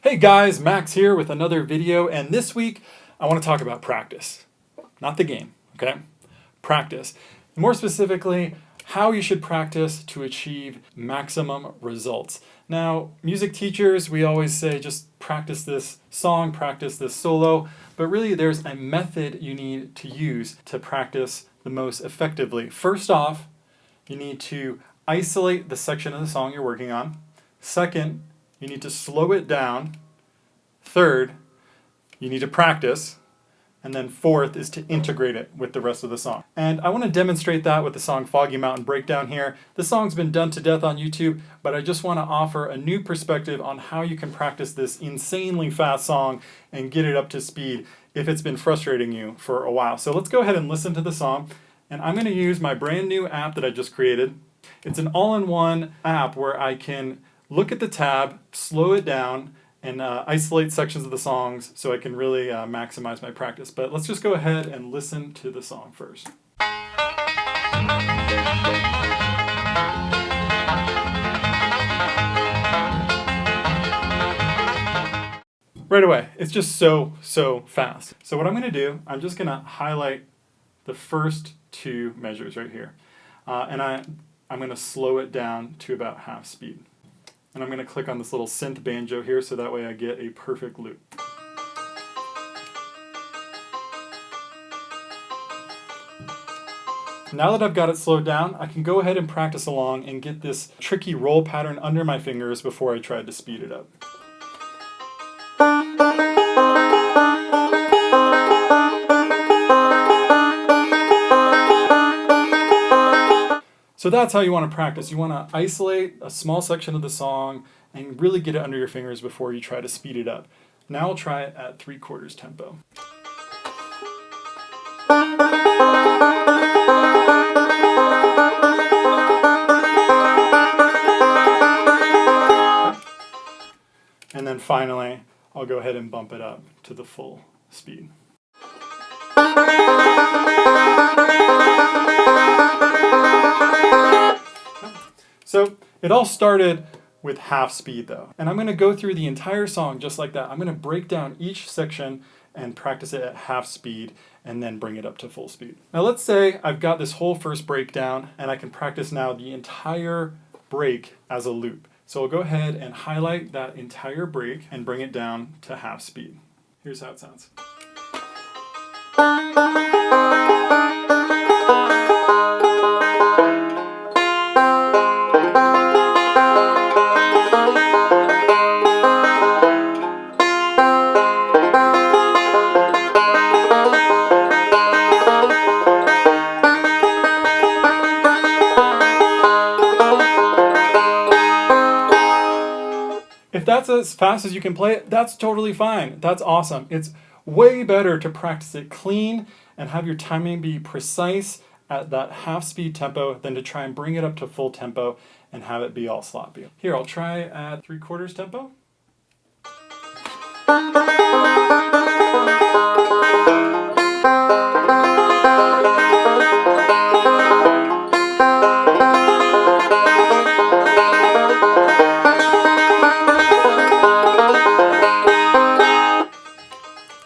Hey guys, Max here with another video, and this week I want to talk about practice. Not the game, okay? Practice. More specifically, how you should practice to achieve maximum results. Now, music teachers, we always say just practice this song, practice this solo, but really there's a method you need to use to practice the most effectively. First off, you need to isolate the section of the song you're working on. Second, you need to slow it down. Third, you need to practice. And then fourth is to integrate it with the rest of the song. And I want to demonstrate that with the song Foggy Mountain Breakdown here. This song's been done to death on YouTube, but I just want to offer a new perspective on how you can practice this insanely fast song and get it up to speed if it's been frustrating you for a while. So let's go ahead and listen to the song. And I'm going to use my brand new app that I just created. It's an all-in-one app where I can look at the tab, slow it down, and isolate sections of the songs so I can really maximize my practice. But let's just go ahead and listen to the song first. Right away, it's just so fast. So what I'm going to do, I'm just going to highlight the first two measures right here. And I'm going to slow it down to about half speed. And I'm going to click on this little synth banjo here so that way I get a perfect loop. Now that I've got it slowed down, I can go ahead and practice along and get this tricky roll pattern under my fingers before I try to speed it up. So that's how you want to practice. You want to isolate a small section of the song and really get it under your fingers before you try to speed it up. Now I'll try it at 3/4 tempo. And then finally, I'll go ahead and bump it up to the full speed. So it all started with half speed though. And I'm going to go through the entire song just like that. I'm going to break down each section and practice it at half speed and then bring it up to full speed. Now let's say I've got this whole first breakdown and I can practice now the entire break as a loop. So I'll go ahead and highlight that entire break and bring it down to half speed. Here's how it sounds. If that's as fast as you can play it, that's totally fine. That's awesome. It's way better to practice it clean and have your timing be precise at that half speed tempo than to try and bring it up to full tempo and have it be all sloppy. Here, I'll try at 3/4 tempo.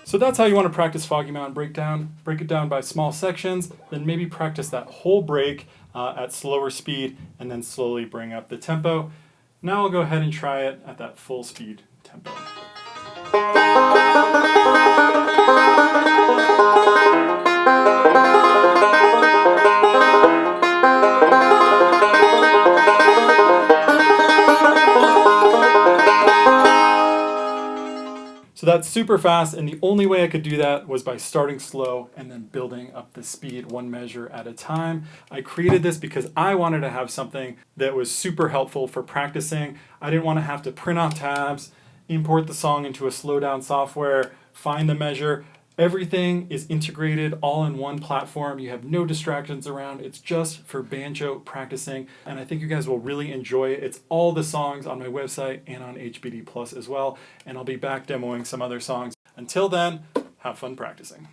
So that's how you want to practice Foggy Mountain Breakdown. Break it down by small sections, then maybe practice that whole break at slower speed, and then slowly bring up the tempo. Now I'll go ahead and try it at that full speed tempo. So that's super fast, and the only way I could do that was by starting slow and then building up the speed one measure at a time. I created this because I wanted to have something that was super helpful for practicing. I didn't want to have to print off tabs, import the song into a slowdown software, find the measure. Everything is integrated all in one platform. You have no distractions around. It's just for banjo practicing, and I think you guys will really enjoy it. It's all the songs on my website and on HBD Plus as well, and I'll be back demoing some other songs. Until then, have fun practicing.